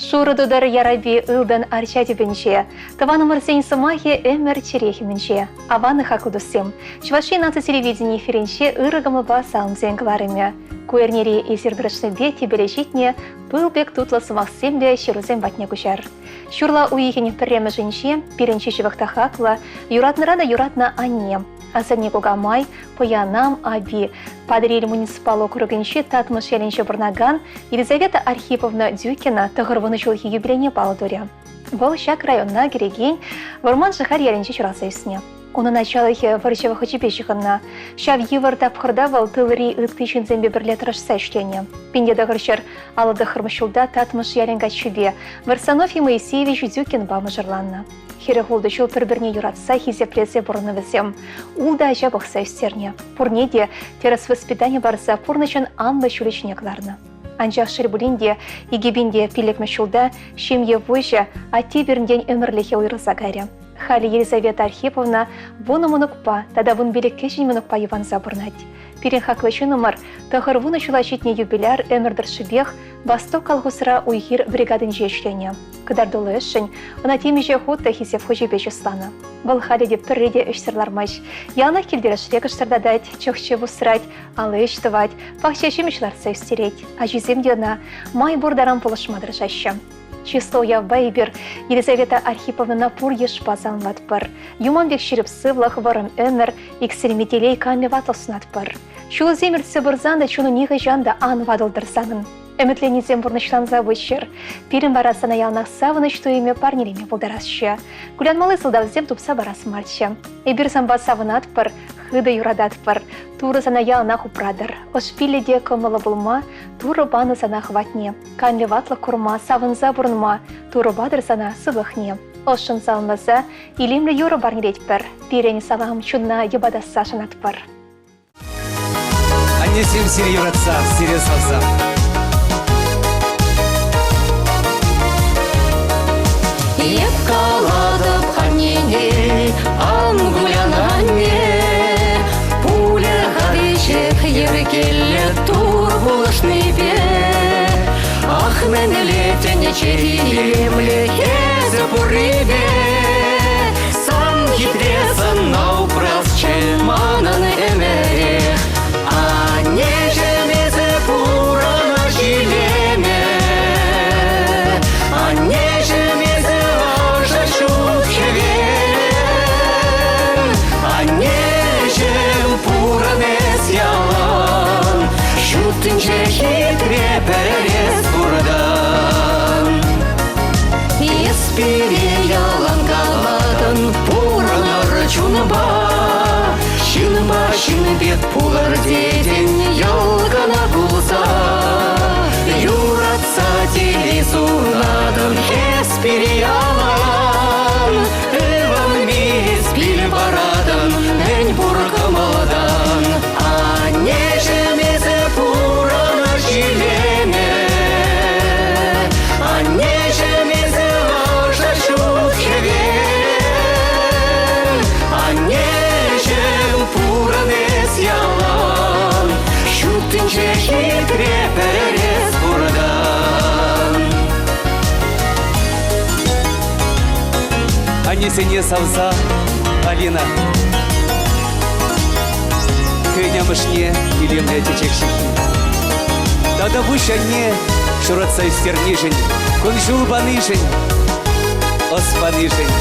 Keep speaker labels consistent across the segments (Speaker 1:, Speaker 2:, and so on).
Speaker 1: Шурыдудар яраби ылдан арчати бенче. Таваны мырсень сымахи эмер черехименче. Аваны хакудусым. Чваши наци телевидение эфиренче ырыгамы басалым зенгларыме. Куэрнери эзердірішні беті белешітне бұл бек тұтлы сымақсемде шерузен батне күшар. Шурла уйхене пірремі жінше, пиренче живақта хақла, юратнырада юратна анне. Асырне кугамай, поянам аби. Падрель муниципал округенче татмыш еленче бұрнаган Елизавета Архиповна Дюкина тұғырвыны жылхи юбилене балдуря. Бұл шак районна кереген варман жихар еленче чураса үсіне. Оны началыхе варчева хочепешіғынна. Шав евар тапқырдавал тылыри үттішін зәмбе бірле тұрышса үштене. Пенде дағыршыр алады қырмышылда татмыш еленға чүбе. Варсанов и Моисеевич Дюкин бамы жырланна. Хері қолды жыл бір-бірне юратса хизеплесе бұрыны візем. Улда ажа бұқса үстерне. Пұрнеде терас воспитание барса пұрнышын амбы шүлечіне қыларны. Анжақ шырбулінде, егебінде пилек мәшілда шемье войжа ати бірінден өмірліхе ойрылса кәрі. Хали Елизавета Архиповна вуны мұнықпа, тада вун белекке жын мұнықпа еван забырнать. Пирен хаклашы номер, тағыр вуны шулашетне юбиляр өмірдір шыбех, бастық қалғысыра уйгир бригадын жешлене. Кыдар долы үшін, она темеже хотта хисев хожебеші слана. Бұл хали деп пірреде үшсірлармаш. Яна келдері шрек үштардадать, чөкші вусырать, алы үштывать, пақчашым үшларса үстереть. А жүземде она май бордарам полышмадыр жаща. Число явбайбер Елизавета Архиповна напур ешпазан ватпар. Юманбек шеріп сывлах варым өмір, иксереметелей каме ватлысын атпар. Шулы земіртсі бұрзанда чуну неғі жанда ан вадылдырсанын. Үмітленізем бұрнышлан завышыр. Пирін барасына ялнақ савыны что име парнелеме бұлдарасшы. Күлянмалы сылдавзем тупса барас марчы. Эбір самба савын атпар, хыды юрадат пар. Туры сана ялнақ упрадыр. Ошпилі де көмілі бұлма, туры баны сана хватне. Канлі ватлы курма, савынза бұрынма, туры бадыр сана сылықне. Ошын салмаза, илемлі юры барнелет пар. Пирені салам чудна ебадаса шанат пар.
Speaker 2: Анесем сире юратса, сире салса.
Speaker 3: Епкаладып ханнене, ангулянанне, пуля хадышек еркелле тур булышны бе. Ах, менелетене черемле хезе пурыбе, сам хитресан наупрас чеманан эмерех, а нежемезе пурана жилеме, а нежемезе Шутынче хитре перес buradan Еспире ялан каладын пуранар чунба Шынба шынбет пулар деден ялгана булса Юратса телесунадын еспире ялан Эван мис бил барадын мен буркамадан А нежемезе пурана жилеме А нежемезе важа шутхевен А нежем пуранес ялан Шутынче хитре перес buradan
Speaker 2: Анесене савса, Алина. Кынямышне илемле течекшихи. Тада бушанне шуратса истернишень, кунжул банышень, оспанышень.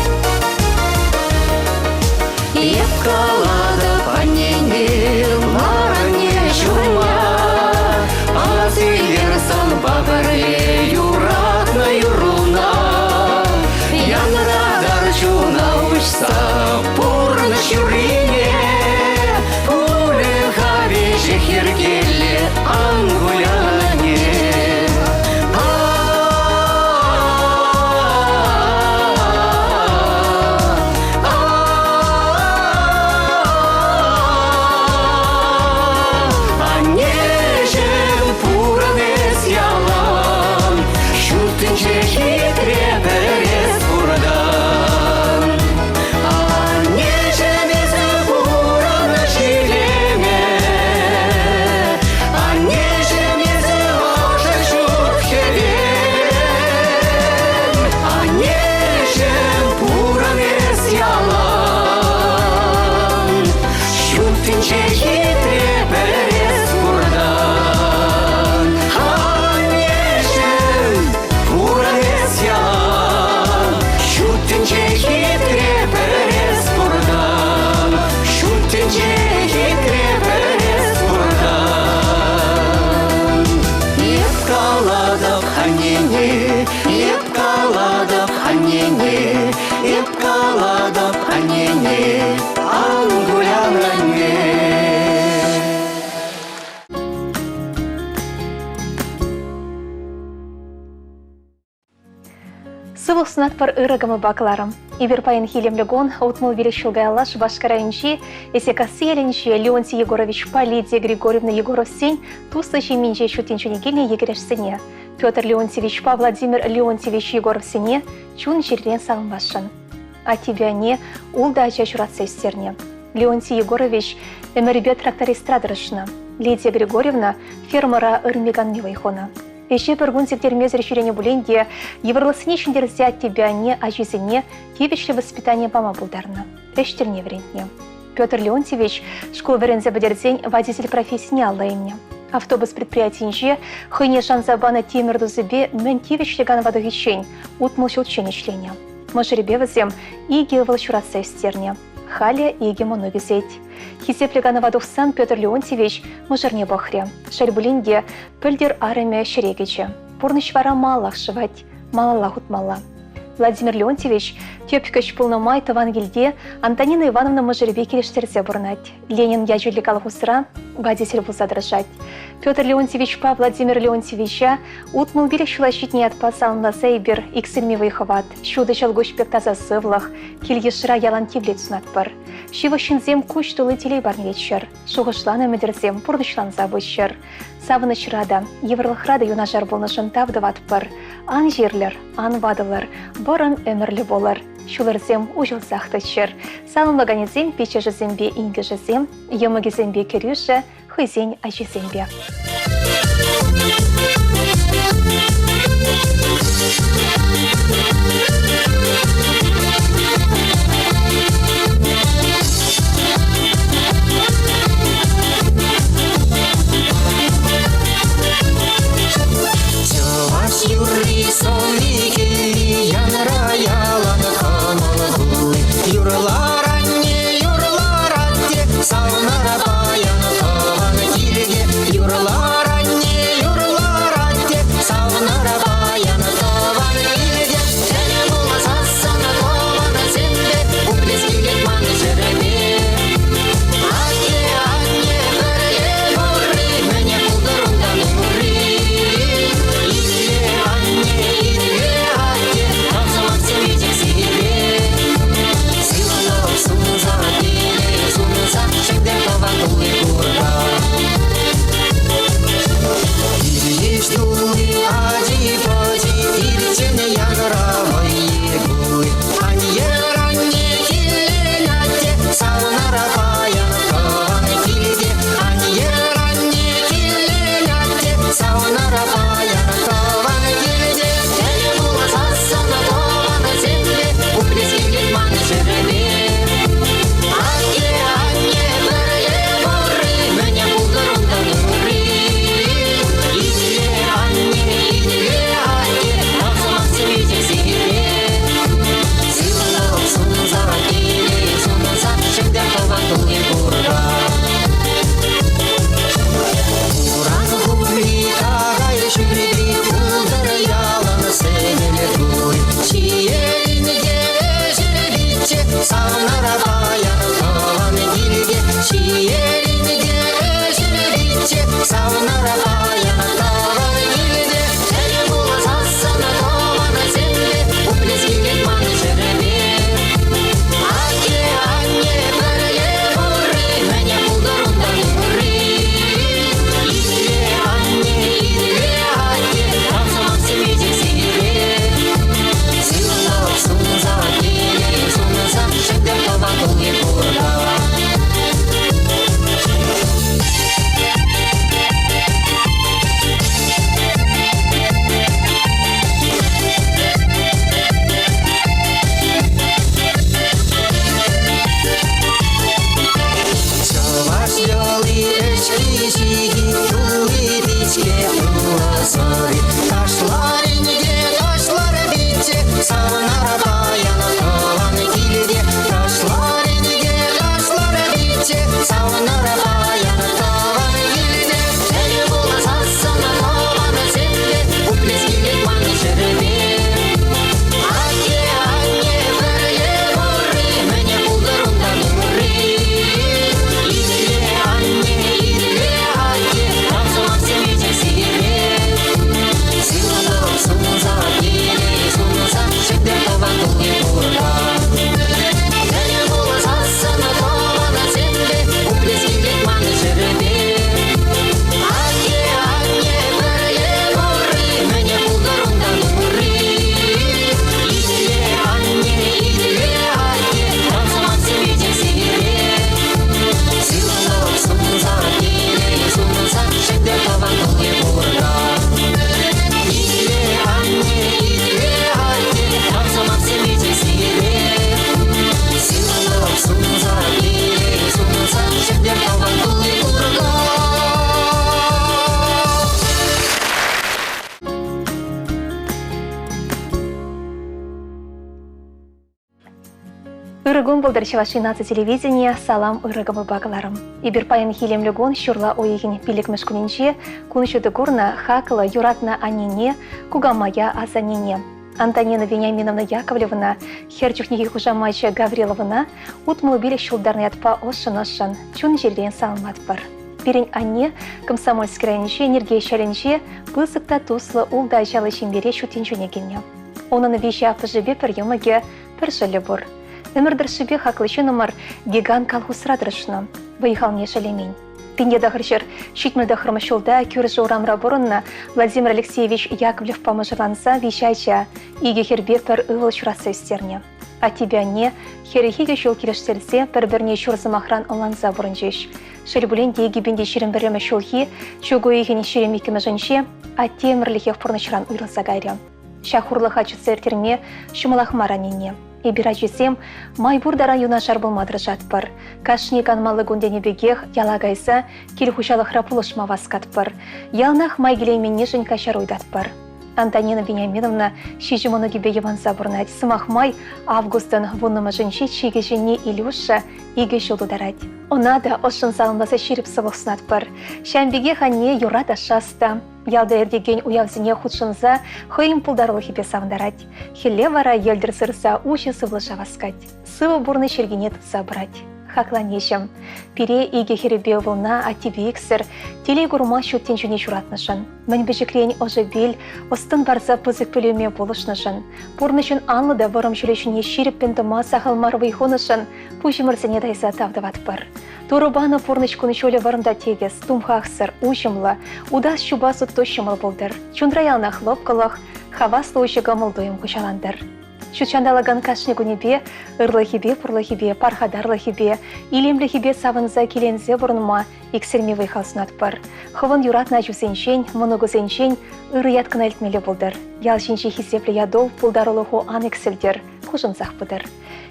Speaker 3: Епкалада панене, маране шума, Азилерсан бабаре юратна юруна, Янрадар чуна ушса пурна шурине, Пуле хавише хергеле ангуляне.
Speaker 1: Сывыл сунат пар ырыгымы бакларым. Ибер пайын хилемлегон, утмыл величилгайлаш башкарайынчи, эсекасыяленчи Леонтий Егорович па Лидия Григорьевна Егоров сень, тусы жименче шутинчунегильне егерешсене. Петр Леонтьевич па Владимир Леонтьевич Егоров сене, чун жерлен сағынбашын. А тебя не, улда ача чуратса истерне. Леонтий Егорович эмербет трактористрадырышна. Лидия Григорьевна фермера ырмеган милайхона. Еще пергунцик термезер ширене буленге, еврлысыне шендерзе от тебя не, ачизыне, тивичле воспитание пама булдарна. Эштерне врентне. Петр Леонтьевич, школ верензе бадердзень, водитель профессии не аллайне. Автобус предприятиенже, хыне шанзабана тимерду зыбе, мен тивичле ган водогичень, утмыл щелчене члене. Мажеребе вазем, иги волчуратся истерне. Халя иги моновизеть. Хисеплегана вадухсан Петр Леонтьевич мажерне бахре. Шальбулинге пельдер араме шерегиче. Пурнышвара малах шивать, мала хутмала. Владимир Леонтьевич тёпикач полномай Тавангильде Антонина Ивановна мажеребе келештерзе бурнать. Ленин яжуликал хусра, водитель вуза дрожать. Петр Леонтьевич па Владимир Леонтьевича утмыл билик шулащитне отпасал на сейбер иксельми выховат. Шуды шалгуш пектаза сывлах, кильешра ялантивлет сунатпар. Шиващинзем куч тулы барнечер. Шуғышланы медерзем пурнышлан забычер. Савыныч рада, еврлых рада юнажар болнышын тавдыватпар. Ан жерлер, ан вадылар, баран өмірлі болар. Шуларзем ужылсақтычыр. Салынлаганезем печежезембе ингежезем, емігезембе керюше, хызень ажезембе.
Speaker 3: Юрий Солники, Янра Ялан Хамалгуй, Юрларанне, Юрларанте, Савнара Баян Хаван Кильге, Юрларанне, Юрларанте, Савнара Баян Хаван Кильге, Энемула Сассана Хавана Земле, Ублизгиле Манжереме. Анне, Вере, Мурри, Меня Кударунда Мурри.
Speaker 1: болдар Чуваши нация телевидения, салам ырыгымы багаларым. Иберпайын хилемлегон шурла ойегин пилик мешкунинче, куншуды гурна хакла юратна анине, кугамая азанине. Антонина Вениаминовна Яковлевна, Херчухники Хужамайча Гавриловна, утмылбили шулдарный отпа ошын-ошын, чун жерден салмат бар. Пирень анне, комсомольский районче, энергия шаленче, пысыкта туслы улда жалы шимбере шутинчунегене. Онын вещи апыжыбе пір емыге пір жылы бұр. Өмірдір шыбе хақлышы номер гиган колхозрадырышны, выехал не шалемень. Пинге дахыршыр, шитмілді хырмышылда көржі орамра бұрынна Владимир Алексеевич Яковлев помыжырланса вещайча, иге хербе пір ывыл шурасы үстерне. А тебя не, херехиге шул келештерсе, пір-бірне шурзымахран онланса бұрынжеш. Шылбулен деги бенде ширим біремі шулхи, чугу егені ширим екімі жынше, а темірліхе фурнышран уйрылса гайря. Шахурлыха чүцертерме, шумалах маранине. И бирачесем, майбурда района шарбылмадыр жатпыр. Кашни канмалы гундене бегех, ялагайса, келхушалы храпулышма васкатпыр. Ялнах майгелейменне жын кашар уйдатпыр. Антонина Вениаминовна шижимоны гибе еванса бурнать. Сымах май августын вуннымы жынши чиге жынне Илюша иге шулду дарать. Онада ошын салынбаса ширип сывықсынатпыр. Шамбеге ханне юрата шаста. Ялда эрдеген уявзіне худшынза хыйым пулдарлы хипе савындарать. Хеле вара елдір сырса учы сывлыша васкать. Сывы бурны шергене тұтса брать. Хакланешем. Пире иге херебе волна атиби иксір, телей гурма шуттен жүне журатнышын. Мін бежекрен ожы бел, остын барза пызык пөлеме болышнышын. Бурнышын анлыда вырым жүлешіне ширіп пентыма сахалмар вайхонышын, пушымырсыне дайса тавдават бар. Турубаны пурныш кунышоле варымда тегес, тумхақсыр, ушымлы, удас шубасу тощымыл болдыр. Чундраяна хлопкалах, хаваслы ушы гамылдуым кушаландыр. Чучандалаган кашны гунебе, ырлахибе, пурлахибе, пархадарлахибе, илемлихибе савынза келензе бұрынма, иксерме вайхалсынат бар. Хывын юратна жусеншен, моногузеншен, ыры яткын әлтмелі болдыр. Ялшенші хисеплі ядол пулдарылығы ан ексілдер, хужынсақ бұдыр.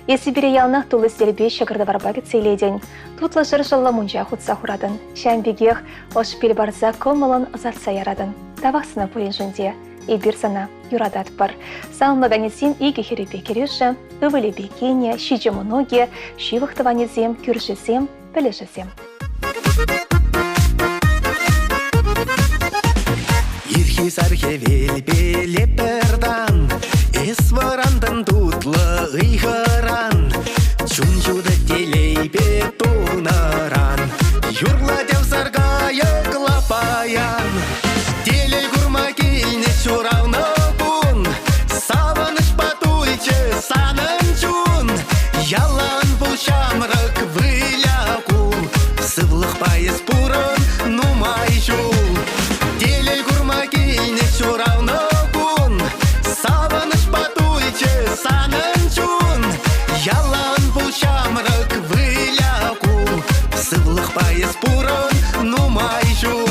Speaker 1: Есі біре ялнақ тулы стербе шағырды барбаге цейледен, тутлы жыр жылы мұнжа худса хурадын. Шәмбегех ош пел барза комылын азартса ярадын. Тавақсына пойын жынде. Эбир сана юрадат бар. Салмаганезем иге херебе кереші, ывылебе кене, шиджему ноге, шивықтыванезем, күршізем, білешізем.
Speaker 4: Ирхи-сархе велбеле пердан, эс варандын тутлы ыйхыран, чунчуды телейбе тунаран, юрла дев саргая глапаян. Телей гурма кейне чуравны бун, савыныш батуйче санын чун, ялан бұл шамрық выляку, сывлық пайыз пурын нумай жул. Телей гурма кейне чуравны бун, савыныш батуйче санын чун, ялан бұл шамрық выляку, сывлық пайыз пурын нумай жул.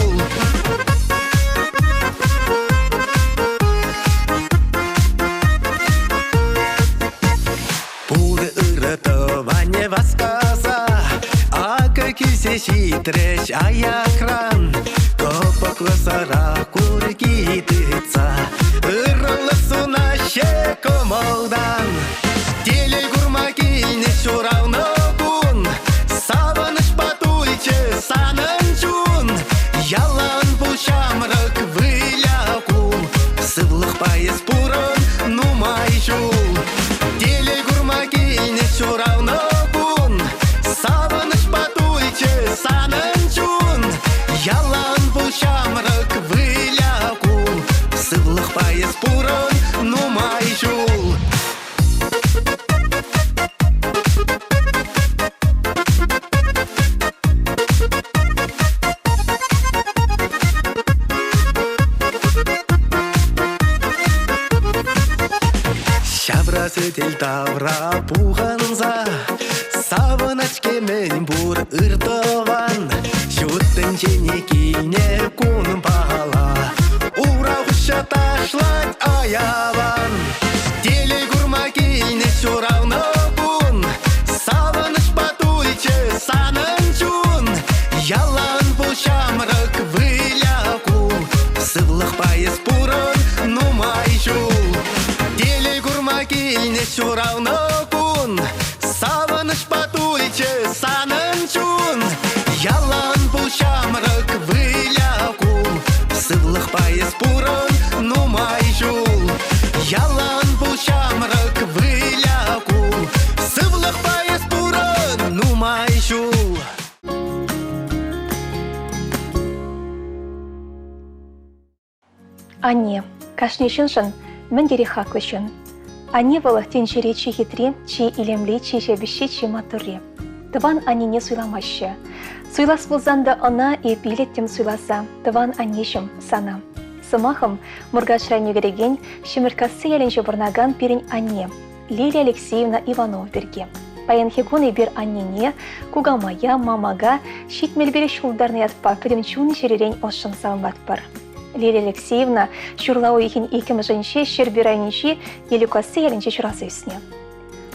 Speaker 4: Хитрешь, а я кран, копок лосара кургитыца, ырылысу наще комолдан. Телей гурма кейне чуравны бун, савыныш батуйче санын чун, ялан бұл шамрық выляку, сывлық пайыз пурын нумай жул. Телей гурма кейне чуравны бун, савыныш батуйче санын чун, ялан бұл шамрық выляку, сывлық пайыз пурын нумай жул. Шаврасы тел тавра пуғанза, савынач кемен бур ыртыван, шуттын жене кейне кун бала, урағыша ташлать аяван. Телей гурма кейне чуравны бун, савыныш батуйче санын чун, ялан бұл шамрық выляку, сывлық пайыз пурын нумай жул. Телей гурма кейне чуравны бун, савыныш
Speaker 1: Анне, кашнешіншін, мен керек хаклышын. Анне выл тенжере чи хитре, чи илемле, чи жебіше, чи матуре. Тыван аннене суйламашы. Суйлас болзанда ана и билеттем суйласа, тыван аннешім сана. Сымахым мұргашрайне кереген, шеміркасы еленше бұрнаган перін анне, Лилия Алексеевна Иванов берге. Паян хекуны бер аннене, кугамая, мамага, шитмелбері шулдарны ятпа, пілімчуны жеререн ошын салынбат бар. Лилия Алексеевна шурлау ехін екім жынше, шербирайнеше, елікасы еленше шурасы үсіне.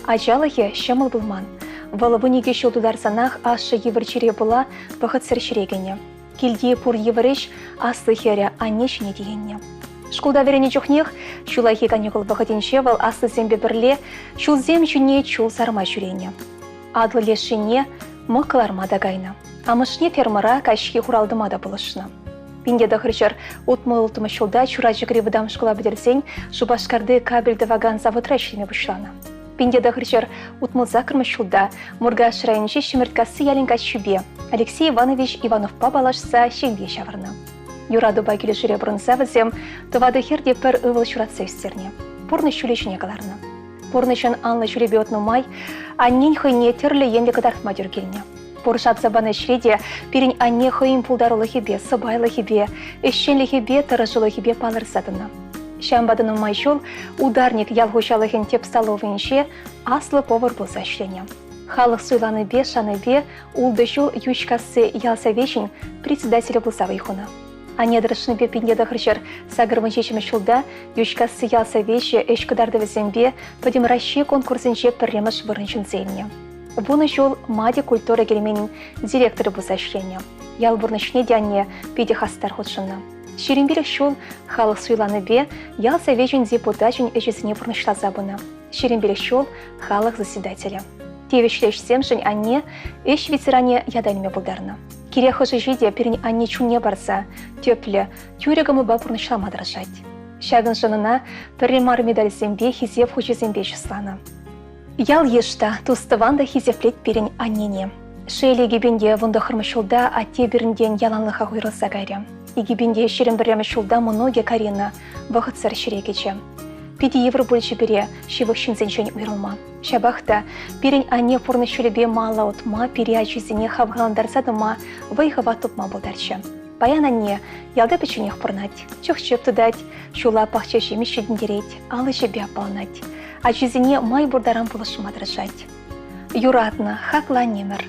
Speaker 1: Ажалығы шымыл бұлман. Валы бұнеге шулдудар санақ ашы евірчере бұла бұғыт сіршірегіне. Келдей пұр евіріш аслы хері аннешіне дегенне. Шкулда верене жүхнех, шулайхи канекул бұғытенше вал аслы зембе бірле, шул зем жүне чул сарма жүрене. Адлы лешіне мұқыларма дагайна. Амышне фермара кашки хуралдыма да бұлышына. Пинге дахырчар утмы ултымы шулда чура жүгірі выдам шкула бідерсен, шубашкарды кабельді ваган заводрайшылме бұшлана. Пинге дахырчар утмы закырмы шулда мұрга шырайыншы шемірткасы ялинка чубе. Алексей Иванович Ивановпа балашса шеңбе шавырна. Юраду багилі жүре бұрынса візем, тывады херде пір ывыл шуратса үстерне. Пұрны шулешіне қаларына. Пұрнышын анлы жүребе отнумай, аннен хыйне терлі енді қыдартма дүргеліне. Поршат забаны шреде перін анне хыйын пулдарулы хебе, сыбайлы хебе, эшшенлі хебе, тырышылы хебе палырсадына. Шамбадының майшол ударник ялғушалығын теп столовыйынше аслы повар болса шлене. Халық суйланы бе, шаны бе, улдышыл ючкасы ялсавешін председателі болса вайхуна. Анедырышыны бе пинде дахыршыр сагырмын шешімі шулда ючкасы ялсавеші эшкідарды візембе подем расши конкурсынше пірреміш вырыншын зейіне. Бұны жол мади культура келеменің директоры болса шлене. Ял бұрнышыне дәнне пиде хастар худшына. Шеренбелік шол халық суйланы бе ялсавешін депутачын әжесіне бұрнышла забына. Шеренбелік шол халық заседателя. Тевешлешсем жын анне эш ветеране ядайныме бұлдарына. Керехы жиде перін анне чуне барса, төплі, тюрегімі бапырнышла мадырашать. Шагын жынына пірремар медальзембе хизев хучезембе жыслана. Ял ешта тустыванда хизевлет перін аннене. Шейлі егебенде вұнды хырмышылда атте бірінден яланлыға ғойрылса гайры. Егебенде шерін бірремішылда мұноге карина вғытсар шерекече. Пиди евро больше бере, шивых шинзеншен уйрылма. Шабахта, перень анне фурны шулебе мала отма, переачузине хавгаландарса дома, вайхава тупма болдарча. Паян анне, ялда печенех пурнать, чухчеп тудать, шула пахча шемешедін дереть, алы жебе апалнать. Ачузине май бурдарам пулышыма дрожать. Юратна, хакла немер.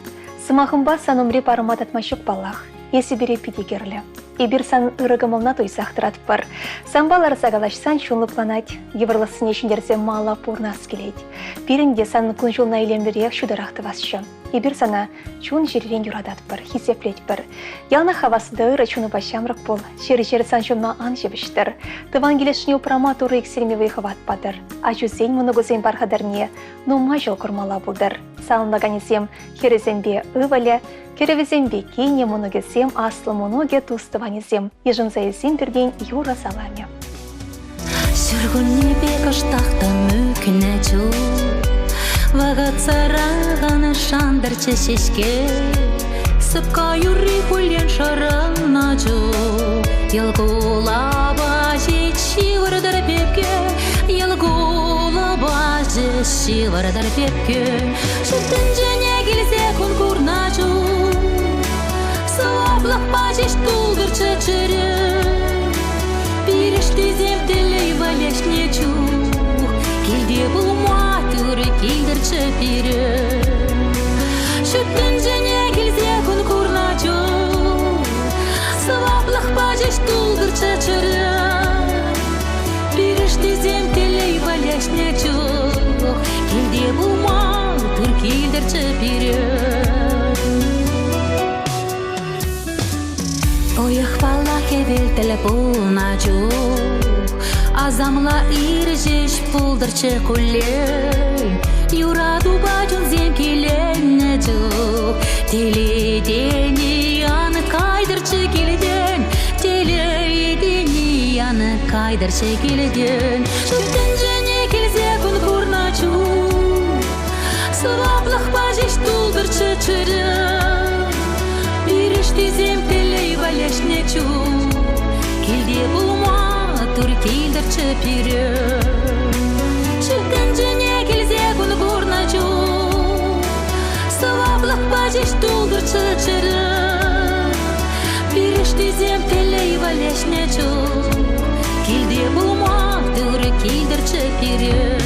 Speaker 1: Сымахымба санумре парымат атмашук балах, есі бере пиди герлі. Ибір сан ырығымылна тойсақ тұрат бар. Самбалар сағалашсан шунлы планать, еврлысыне шындерзе мала пурнас келейд. Бірінде сан күн жолна елемдірек шударақты васшы. Ибір сана чун жеререн юрадат бар, хизеплет бар. Ялна хавасыда ыры чуны башамрық бол, жері сан жолна ан жебіштір. Тыван келешіне упрама туры ексереме вейхават падыр. Ачузен мұнығызен бархадарне, нума жол күрмала бұлдыр. Салынлаганезем херезембе ывале, керевезембе кейне мұнығызем аслы мұнығы тустыванезем. Ежінзайызем бірден юра саламе.
Speaker 3: Сүргінне бек ұштақта мүкіне чу, вағат сарағаны шандырчы шешке, сыпқа юри күлен шарына чу, елгула жетші вардар бепке, елгула жетші вардар бепке, жүттін және келсе күн күрна чу, сылаплық бажеш тұлдырчы чыры, Пирешти земделей валешне чух, келде бұл матуры келдірчі пирі. Шүттін және келзе күн күрна чух, сылаплық бажеш тұлдырчы чыры. Пирешти земделей валешне чух, келде бұл матуры келдірчі пирі. Ойықпала кебел телефона чух, азамла иржеш пулдырчы күлле, юраду бачун зем келенне чух, теледени аны кайдырчы келеден, теледени аны кайдырчы келеден, жүттін және келзе күн күрна чух, сылаплық бажеш тұлдырчы чыры. Пирешти земделей валешне чу, келде бұл матур чепире. Чекенжене келзе күн курначу, саваплық бажеш тулдыр чечері. Бирештизем телей валешнечу, килде булма дүрі килдір чепире.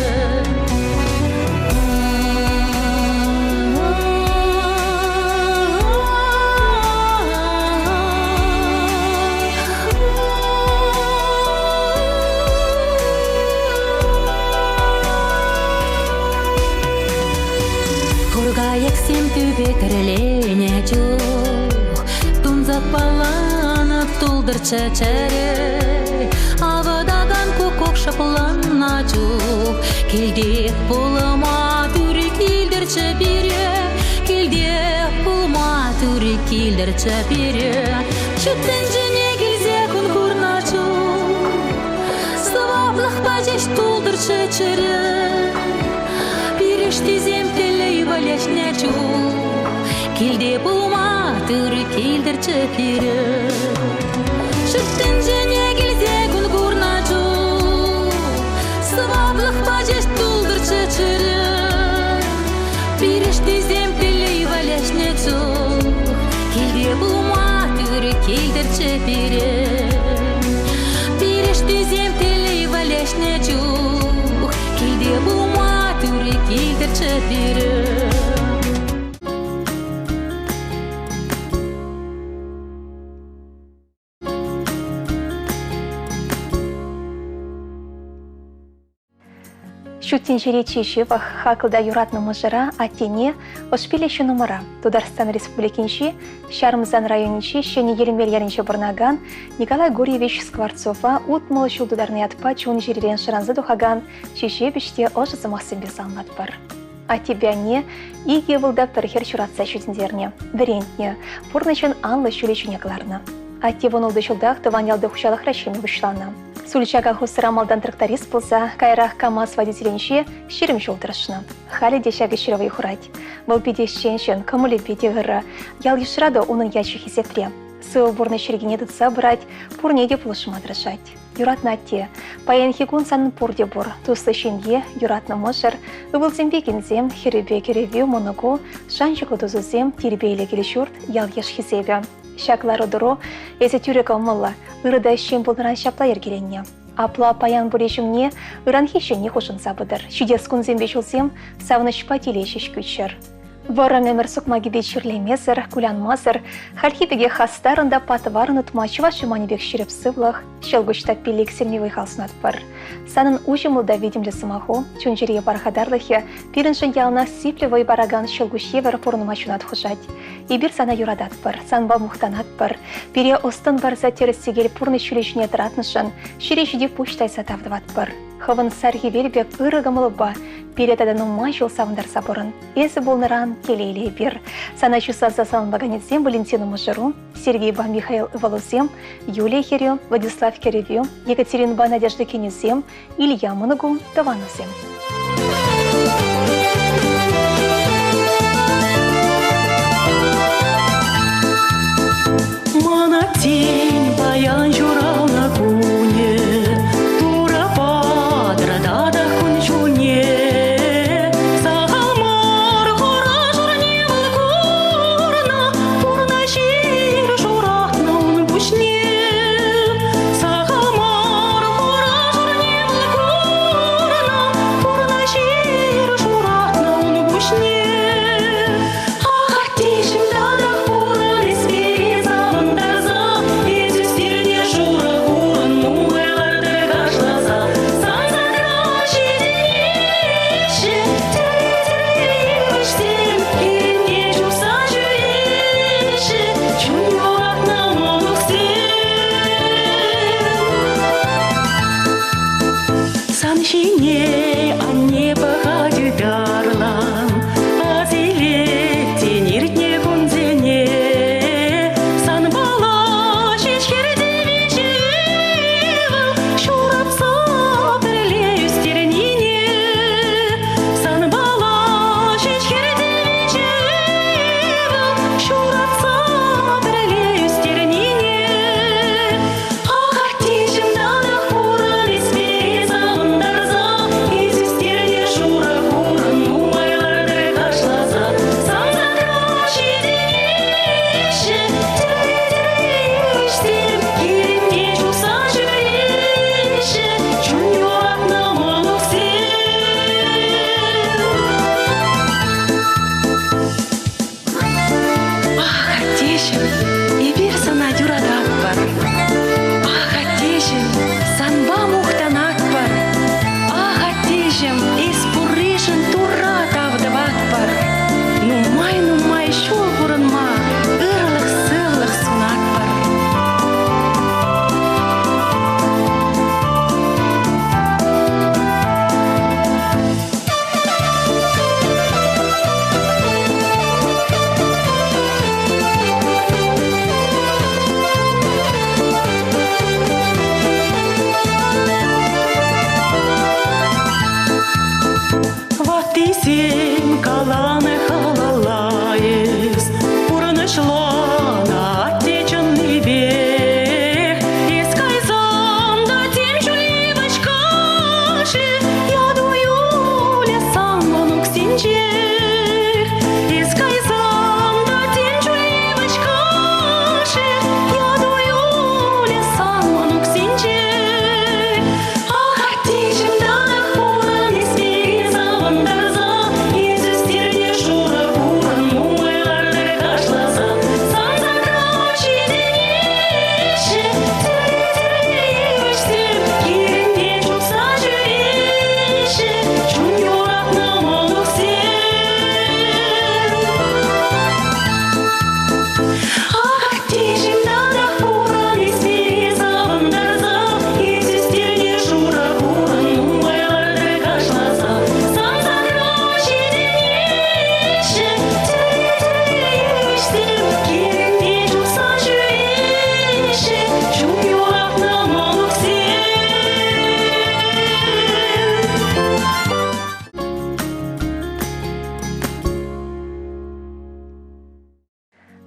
Speaker 3: Ексем түбе кірілене жоқ, тұнзат баланып тұлдыр чәчәрі. Авадаган көкөк шапылана жоқ, келде бұлыма түрі келдір чәпире. Келде бұлыма түрі келдір чәпире. Чүттен жіне келзе күн көрна жоқ, сываплық бәжеш тұлдыр чәчәрі. Бирештизем валешнечу, килде булма түрі келдір чепире. Шүттен жене келзе күн курначу, сываплық бажеш тұлдыр чечері. Бирештизем телей валешнечу, килде булма түрі келдір чепире. Бирештизем телей валешнечу, килде булма түрі келдір чепире.
Speaker 1: Шуттен жере чешевах хакылда юратны мыжыра аттене ошпилеші нумыра. Тударстан Республикинши, Шармзан районинши, шені елмел яринші бұрнаган Николай Гурьевич Скворцова утмылы шулдударны ятпа чуын жеререн шыранзы духаган чешебіште ошы замақсын бесалмат бар. Атебяне иге вылда пірхер шуратса шүтіндерне, бірентне, пұрнышын анлы шүлешіне қыларны. Аттебон олды шылдақ тыван ялды хушалық рашемі бұшланы. Суличага хусыра малдан тракторист болса, кайрах КамАЗ водителенше шерім жолдырышны. Халі дешагі шыравай хурать. Бұл педешченшін, кымылы педе ғыры, ял ешырады оның ячу хесепре. Сыл бұрны шергене дұтса бұрать, пұрнеде пұлышыма дырышать. Юратна атте, паян хигун санын пұрде бұр, тұслы шенге, юратна мұжыр, ұвылзембе кензем, херебе кереве мұнығу, шанжығы дұзузем, тербейлі келешурт, ял еш хесебе. Шаклары дұру, әзі түрек омылы, ұрыда ішен болдыран шапла ергеленне. Апла паян бұрешімне, ұран хешенне қошын сабыдыр. Шүдес күнзембе шылсем, савынышпа телешіш күтшір. Варан әмір сұқмаги бечірлемезір, күлянмазыр, халхипеге хастарында патыварын ұтма чывашы манебек шіріп сывлық, шелгүшта пелек сілмевай қалсын атпыр. Санын ұжымылда видимлі сымаху, чүнжерге бархадарлығы, пиріншін ялына сиплевай бараган шелгүшевер пұрныма чунат хұжат. Ибір сана юрадатпыр, санба мұқтанатпыр, бире остын барза терістегел пұрны шүлешіне тұратнышын, ширешіде пұштай сатавдыватпыр. Хывын сарги велбек ырыгымылы ба, перетаданың мажыл савындар сабырын. Эзі болныран келейлі бер. Сана чуса засалын баганецем Валентину Мажыру, Сергей ба Михаил Ивалузем, Юлия Херю, Владислав Керевю, Екатерин ба Надежда Кенюзем, Илья Мынығу, Таванузем.
Speaker 3: Мана тень баян журал на куне,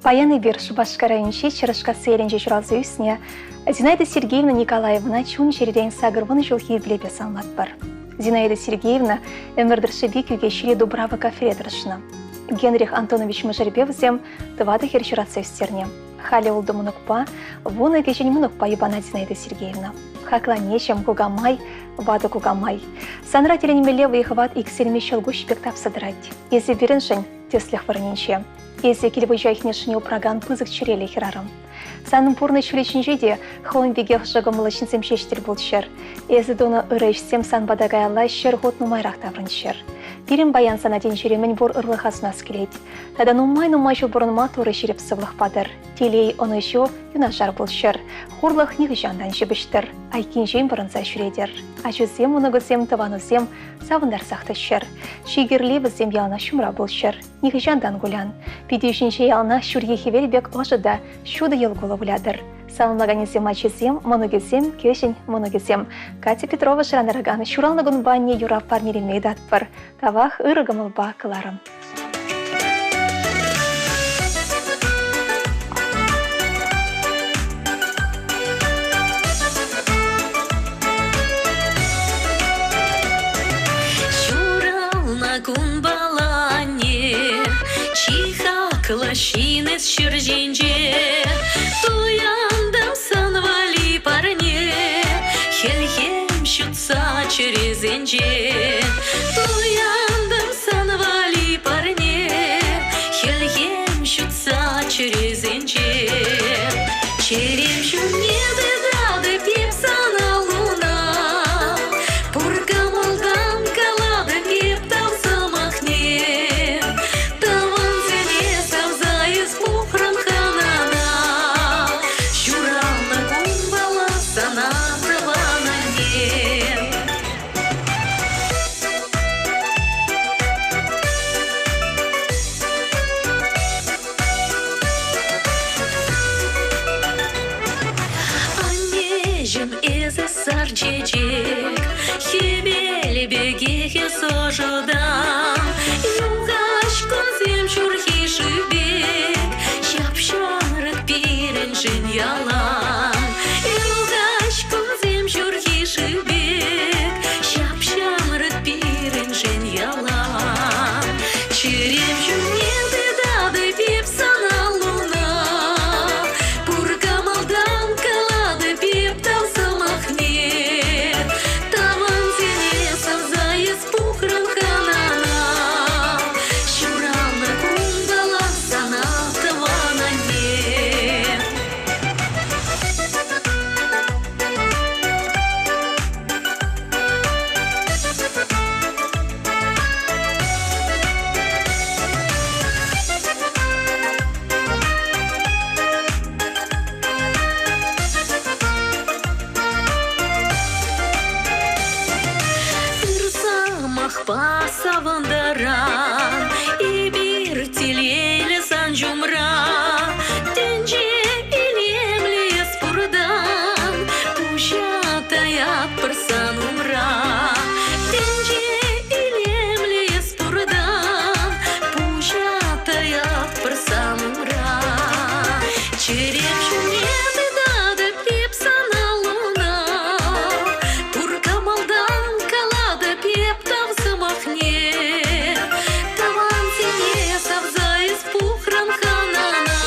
Speaker 1: Паяны бир Шубашкар райончи Чырышка сейленже журалзы үсіне Зинаида Сергеевна Николаевна чун жерден сагырвын жылхи білепе салмат бар. Зинаида Сергеевна өмірдірші бекюге шире Дубрава кафедрышына. Генрих Антонович Мажарбевзем тывады хер журалзы үстерне. Хали улды мұнықпа, вуны кешен мұнықпа ебана Зинаида Сергеевна. Хакла нечем кугамай, вады кугамай. Санра теленемеле выехыват иксельме шелгу шпектап садырать. Ези беріншін теслях варненче. Ези келбі жайхнешіне упраган пызык чирелі херарым. Саным пурны чулечін жеде, хоун вегех жығымылы шинсем шештер бұл шер. Ези доны ырышсем сан бадагайла шер год нумайрақ таврын шер. Пирим баян сана ден жеремен бұр ырлығасына скелет. Тада нумай жыл бұрын матуры шереп сывлық падыр. Телей оны жо юнажар бұл шер. Хурлық неғы жандан жебіштір. Айкин жем бұрынса шүредер. Ачузем ұнығызем таванызем савындар сақты шер. Шегерлі бізем ялына шумра бұл шер. Неғы жандан гулян. Пидешінше ялына шүрге хевелбек ожыда шуды елгулы бұлядыр. Салынлаганезем ачызем, моногезем, кешень, моногезем. Катя Петрова шыраныраганы шуралнагын банне юра парнереме едатпыр. Тавах ырыгымыл ба кыларым.
Speaker 3: Шуралнагын балане, чиха клашинес шырженже, туяндым санвали парне, хельхем шутса черезенже. Туяндым санвали парне, хельхем шутса черезенже. Черем шурне дедады пепсана луна, пургамалдан калады пептав самахне. Таван зене савзайыз пухран ханана, шурална кумбала сана таванане. Анежен эзе сарчечек, хебели бегехе сожодан. Югаш конзем шурхи шибек, шапшарык пиренжен ялан. Югаш конзем шурхи шибек, шапшарык пиренжен ялан. Черем журнеды дады пепсана луна, пургамалдан калады пептав самахне. Таван зене савзайыз пухран ханана, шурална кундала сана таванане. Ырсамах пасавандаран, и бир телейлі сан жумра. Тенже илемле спурдан, пуща таят пырсан умра. Тенже илемле спурдан, пуща таят пырсан умра. Черем шумеды дады пепсана луна, пургамалдан калады пептав самахне. Таван зене савзайыз пухран ханана,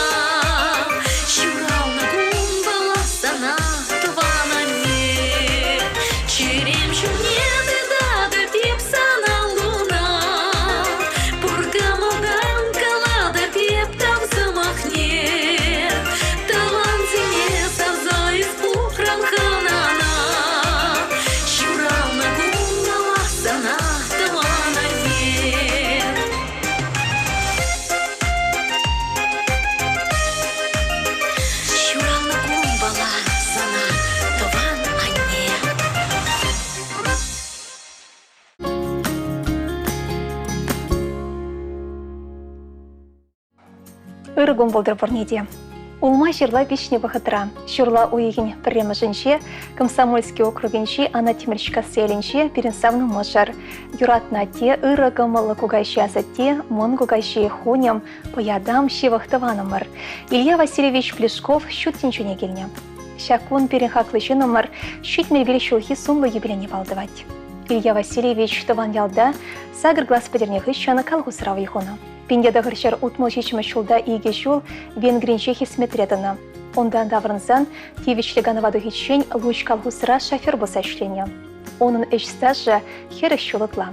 Speaker 3: шурална кумбала сана таванане. Черем шумеды дады пепсана луна, пургамалдан калады пептав самахне. Таван зене савзайыз пухран ханана, шурална кумбала сана таванане. Шурална кумбала сана таванане.
Speaker 1: Ырыгым болдыр бірнеде. Улма жирла бишне вахытра. Шурла уйгин премажинче, Комсомольский округинче, Анна Тимирчка селинче, перенсавну мажар. Юратна те, ырыгам лакугайши азате, монгугайши хуням, поядам щевахтаванамар. Илья Васильевич Плешков щутинчуне гельня. Шакун перехаклышынамар, щуть мельвели шулхи сумлы юбилейне балдывать. Илья Васильевич таван ялда, сагр глаз подернех ищана калгусрав ихона. Пиньяда гырчар утмол чечімі шулда иге шул венгринче хисметредана. Ондан даврынзан тивичлеганова духичень луч калгусра шофер боса шления. Onun эш стажы херых шулытла.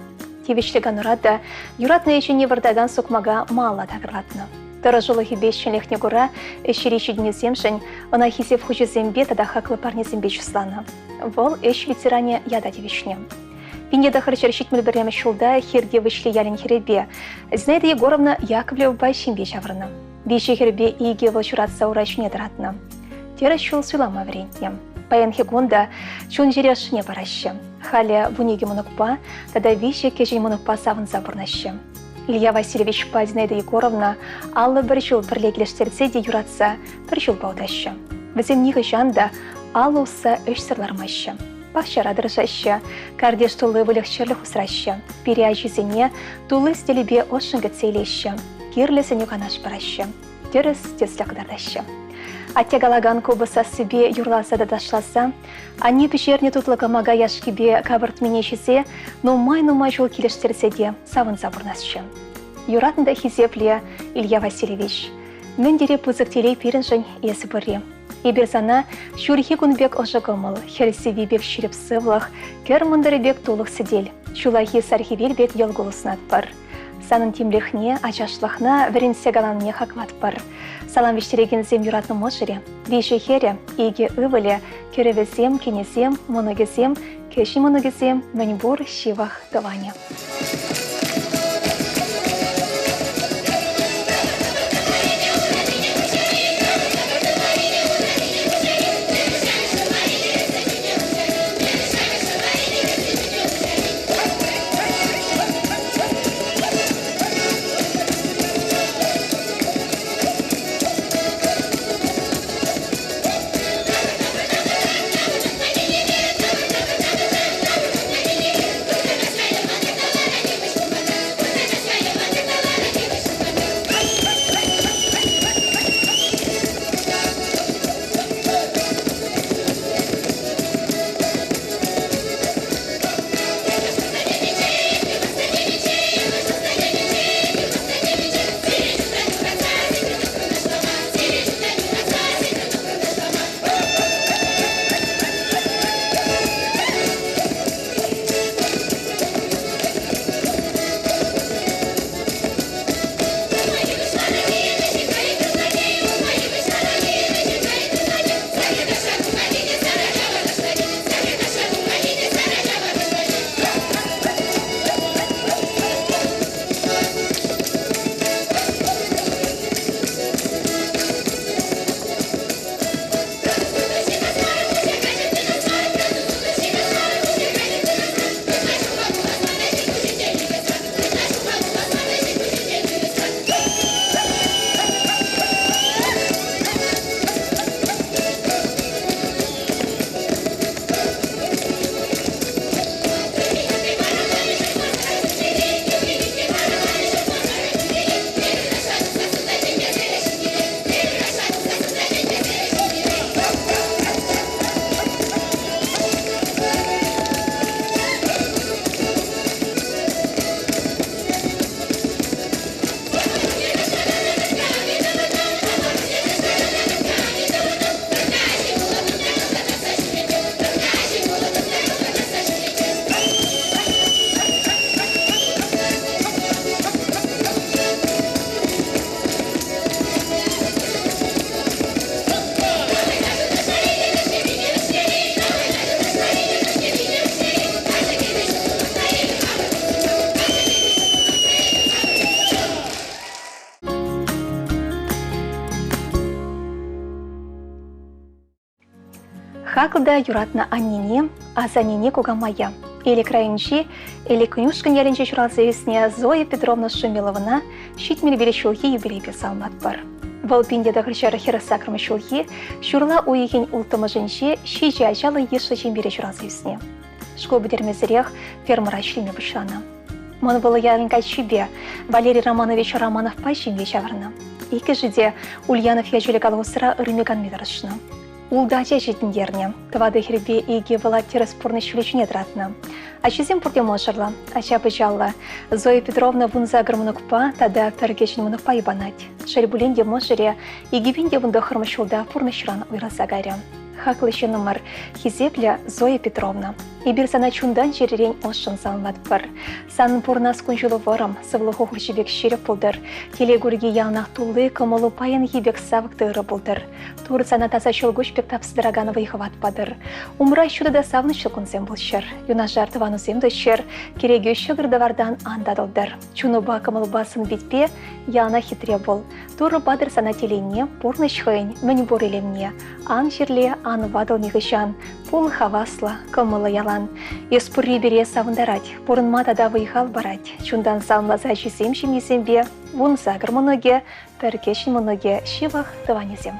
Speaker 1: Тивичлеганурада юратна ечене вардаган сукмага мала тагырлатна. Тыры жылы хибещенлех негура эшеречи днеземшень, она хисев хучезембе тада хаклы парнезембе числана. Вол эш ветеране яда тивишне. Пиньяда харчар щитмел береме шулда херде вышли ялин херебе. Зинаида Егоровна Яковлева байшимбе чаврына. Бейши херебе иге волчуратса урачне дратна. Тера шул свилама врентнем. Паян хегонда чун жеряшне бараще. Халя вуниге монокпа, тада вище кежень монокпа савын забурнаще. Илья Васильевич па Зинаида Егоровна аллы бір жыл бірлеглештерце де юратса бір жыл баудаще. Візен ниғы жанда аллы уса өш сырлармаще. Пахчара дыржаще, кардеш тулы вылехчерлых усраще. Переажизене тулы стелебе ошынғы цейлеще. Кирлесене канаш бараще. Терес теслях дардаще. Атя галаган кубаса себе юрласа да дашласа, они пещерне тутлыка мага яшкибе кабырт менешізе, но май жол келештерседе савын забурнасшы. Юратында хизепле Илья Васильевич. Мендере пузыктелей пиренжен есі бірі. Иберзана шурхи күнбек ожығымыл, херсеви бек шіріп сывлық, кер мұндары бек тулық сідель, шулахи сархивел бек елгулыснат бар. Санын тимлехне, ачашлахна, веренсе галанне хакват бар. Салам вештереген зем юратны мошере, вейші хере, иге ывыле, керевезем, кенезем, моногезем, кеші моногезем, мәнбур шивах даване. Хаклда юратна аннине, а за нине кугамая. Или краинчи, или кнюшкан ялинчи чуралзевесне Зоя Петровна Шумиловна щитмель величулхи юбилей писал матпар. Валпинде дагырчары хирасакрымы шулхи, шурла уйген ултымы жынше, шижи ажалы ешлы жембере журазы үсіне. Школ бідермезірек фермера шлеме бұшланы. Мұны болы ярынға шүбе, Валерий Романович Романов пайшинге шавырны. Екі жиде Ульянов яжелік алғысыра үрмеган медарышны. Улдача жетіндеріне, тывады хербе еге волонтері спорны шүлечіне дыратны. Ачызем пұрде можырлы, ача быжаллы. Зоя Петровна вунза гырмынықпа, тада пәргешін мұнықпа ебанать. Шальбуленде можыре, егебенде вунда хырмышылда пұрны шыран ұйраса гайры. Хаклышы номер хизепля Зоя Петровна. Ибір сана чундан жеререн ошын салынлад бір. Санын пұрнас күнжілі варым, сывлығы хуршибек шері пұлдыр. Телегурге яунақ тулы, кымылы пайын ебек савықты ұры бұлдыр. Тур сана таса шылгуш пек тапсыдырағаны вайхыват падыр. Умра шуды да савнышы күнсен бұл шыр. Юна жартывану земді шыр, кереге шығырдывардан андадылдыр. Чуны ба кымылы басын битпе, яна хитре бол. Туры бадыр сана телене, пұрныш хыйн, мін бұр елемне. Ан жерле, ан вадыл негішан, пул хавасла, кымылы ялан. Еспұрри бере савындарать, пұрынма тада вайхал барать. Чундан салмаза жесем шемесем бе, вун загыр мұныге, пәркешін мұныге шивах тыванезем.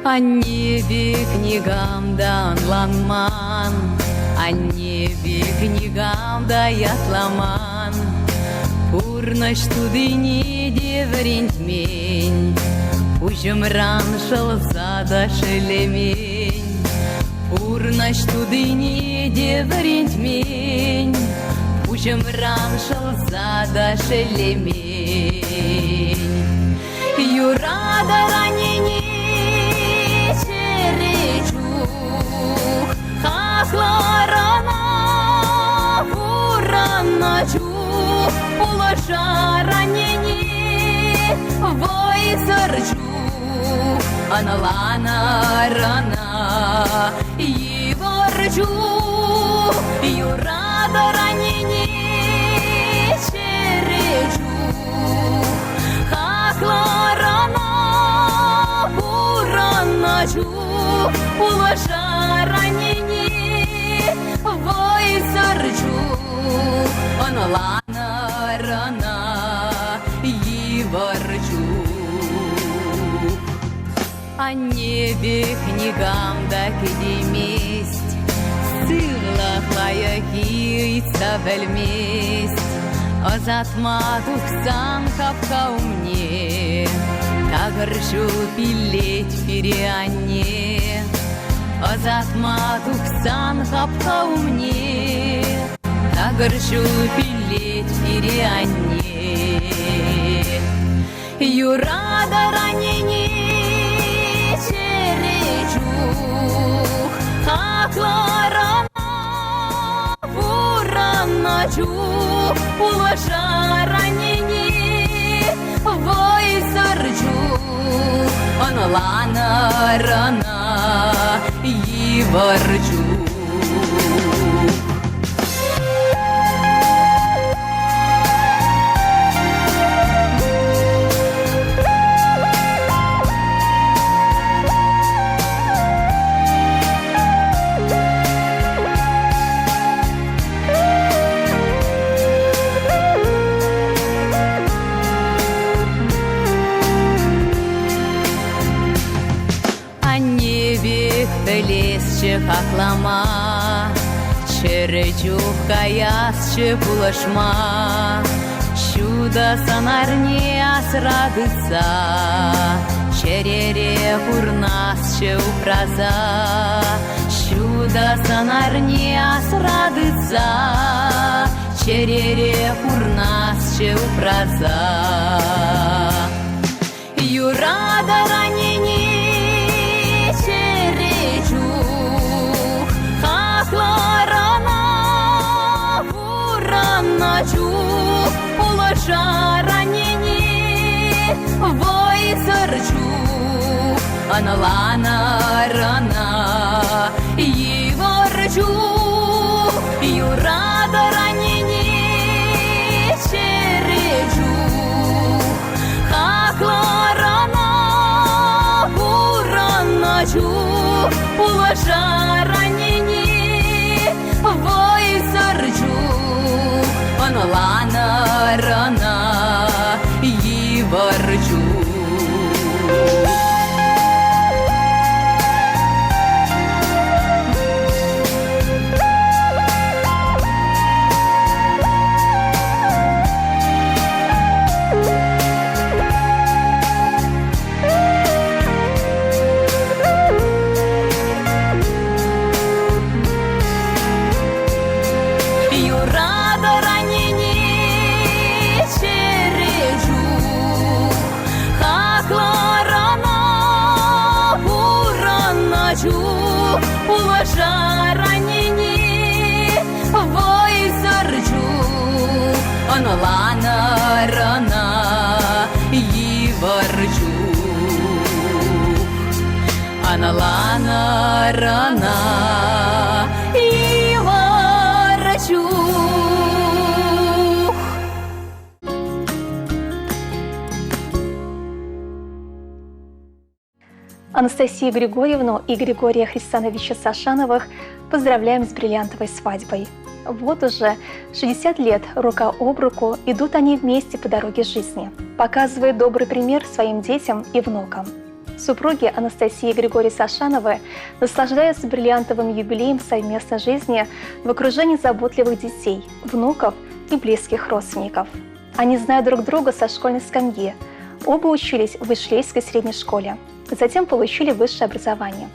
Speaker 3: О небе книгамда анланман, о небе книгамда ятламан. Пурнаш тудыне деврентмень, ужымран шылзада шелемень. Пурнаш тудыне деврентмень, ужымран шылзада шелемень. Юрада ранене Хакларана вураначу, положаранени войсарчу, аналана рана и ворчу, юрада ранени черечу, хакларана вураначу, положаранени войсарчу, аналана рана и ворчу. О небе книгам да кедеместь, сыллахлая кийца вельместь, азатма тухсан капка умне, тагыршу пилеть фирианне. Азатма тухсан капка умне, тагыршу пилеть фирианне. Юрада ранене черечух, хакларана вураначу, положаранене войсарчу, аналана рана и ворчу. Лесче хаклама, черечух каясче пулашма, чудо санарне асрадыца, черере курнасче упраза, чудо санарне асрадыца, черере курнасче упраза. Юрада ранене хакларана вураначу, положаранене войсарчу, аналана рана и ворчу. Юрада ранене черечу, уважа ранені, вой зарджу, онлана рана і варджу. Уважа ранені, вой зарджу, онлана рана і варджу, онлана рана і варджу.
Speaker 1: Анастасию Григорьевну и Григория Христановича Сашановых поздравляем с бриллиантовой свадьбой. Вот уже 60 лет рука об руку идут они вместе по дороге жизни, показывая добрый пример своим детям и внукам. Супруги Анастасии и Григория Сашановы наслаждаются бриллиантовым юбилеем совместной жизни в окружении заботливых детей, внуков и близких родственников. Они знают друг друга со школьной скамьи, оба учились в Ишлейской средней школе, затем получили высшее образование.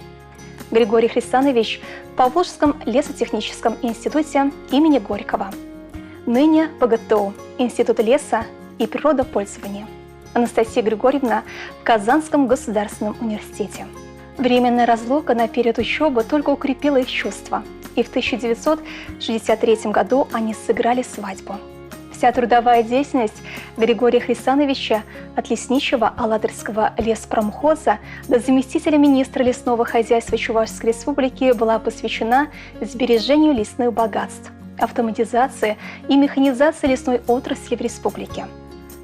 Speaker 1: Григорий Христанович в Поволжском лесотехническом институте имени Горького. Ныне ПГТУ, Институт леса и природопользования. Анастасия Григорьевна в Казанском государственном университете. Временная разлука на период учебы только укрепила их чувства, и в 1963 году они сыграли свадьбу. Вся трудовая деятельность Григория Христановича от лесничего Алатырского леспромхоза до заместителя министра лесного хозяйства Чувашской республики была посвящена сбережению лесных богатств, автоматизации и механизации лесной отрасли в республике.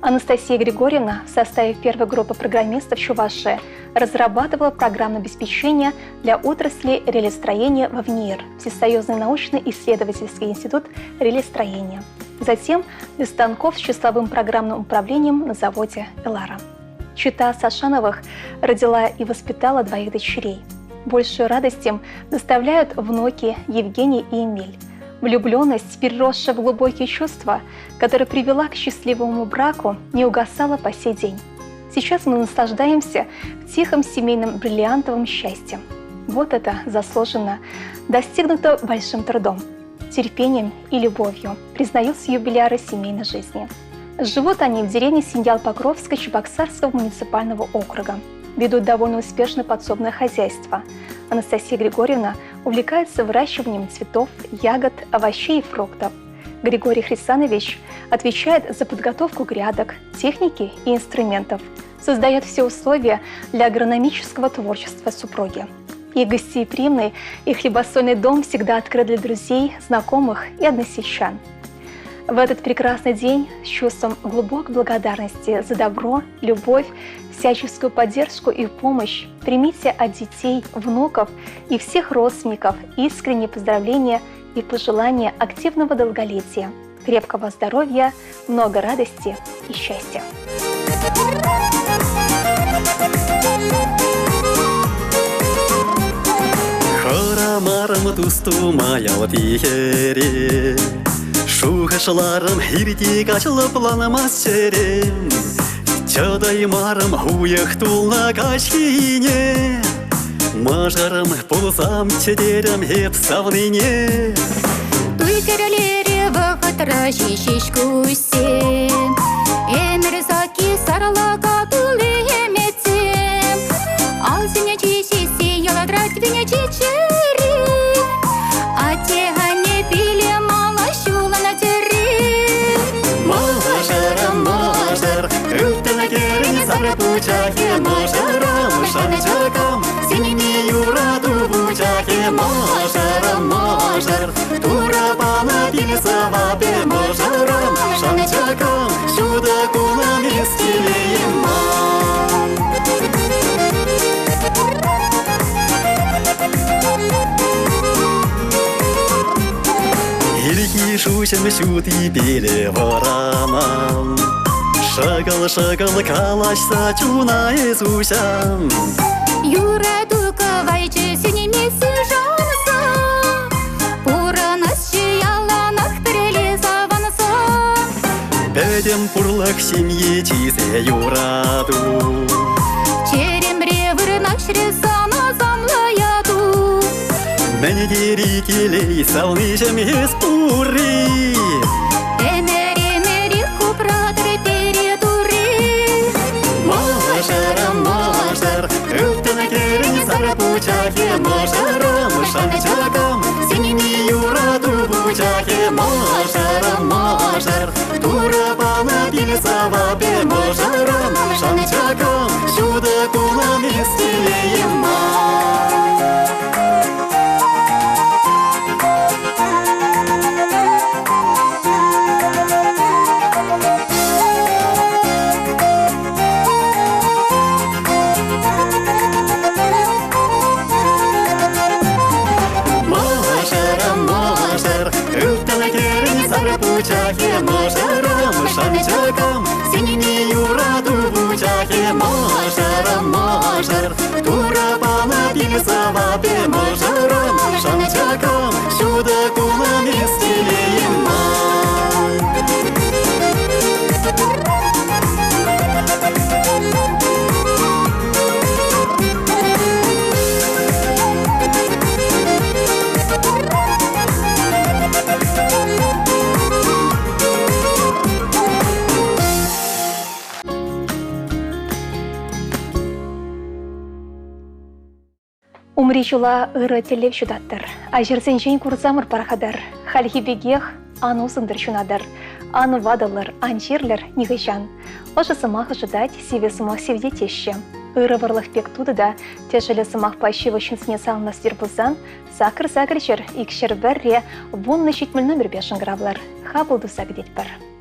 Speaker 1: Анастасия Григорьевна в составе первой группы программистов Чувашии разрабатывала программное обеспечение для отрасли релестроения во ВНИИР, Всесоюзный научно-исследовательский институт релестроения. Затем для станков с числовым программным управлением на заводе «Элара». Чета Сашановых родила и воспитала двоих дочерей. Большую радость им доставляют внуки Евгений и Эмиль. Влюбленность, переросшая в глубокие чувства, которая привела к счастливому браку, не угасала по сей день. Сейчас мы наслаждаемся тихим семейным бриллиантовым счастьем. Вот это заслуженно достигнуто большим трудом, терпением и любовью, признаются юбиляры семейной жизни. Живут они в деревне Синьял-Покровской Чебоксарского муниципального округа. Ведут довольно успешное подсобное хозяйство. Анастасия Григорьевна увлекается выращиванием цветов, ягод, овощей и фруктов. Григорий Христанович отвечает за подготовку грядок, техники и инструментов, создает все условия для агрономического творчества супруги. Их гостеприимный и хлебосольный дом всегда открыт для друзей, знакомых и односельчан. В этот прекрасный день с чувством глубокой благодарности за добро, любовь, всяческую поддержку и помощь примите от детей, внуков и всех родственников искренние поздравления и пожелания активного долголетия, крепкого здоровья, много радости и счастья.
Speaker 4: Харамарым тустумая вот ихере, шухашларым хирти качла планамас черем, чадаймарым уех тулна качхине, мажарым пулсам чедерем хеп савныне.
Speaker 5: Туй королере вахатра шишишкусе, эмерзаки сарлака тулы емецем, ал синя чишиси яладрать виня чичери, а тега не пили мало щула на тери.
Speaker 4: Мажарам мажар, крылья керни сарапучахе, мажарам шанчакам, синими юраду бучахе, мажарам мажар, тура пана пилисава пе, мажарам шанчакам, шуда кулами стилеема. шушем шути беле ворамам. Шагал калашса чунай сушам.
Speaker 5: Юра дука вайче синемесі жанса, Пуранас чияланах переле заванса.
Speaker 4: Бәдем пурлак семье чизе юраду.
Speaker 5: Черемре вырнак шресана замлаяду.
Speaker 4: Мәне дери келей салмышым ес пурри.
Speaker 5: Эмери хупрадыр передури.
Speaker 4: Мажар, кылтына керін сары пучахе. Мажарам, шанчакам, синими юраду пучахе. Мажар, тура бана бил савапе. Мажарам, шанчакам, шуда кулам истилеем. Мажарам, шанчакам, синими юраду пучахе. Мажар, тура бана бил савапе. Мажарам, шанчакам, шуда кулам истилеем.
Speaker 1: Умри жула ыры телев шудаттыр. Ажырсен жен курзамыр пархадар. Хальхибегех ану сындыр шунадыр. Ану вадалыр, анчирлер нигышан. Ожы сымах жудать, сиве сымах севде теща. Ыры варлых пек туды да, тешелі сымах пайшивы шынсіне салынастыр бұзан, сакыр-сакыр жер, икшер бәрре, вунны шитміл номер бешін гравлар. Хабылды сагдет бір.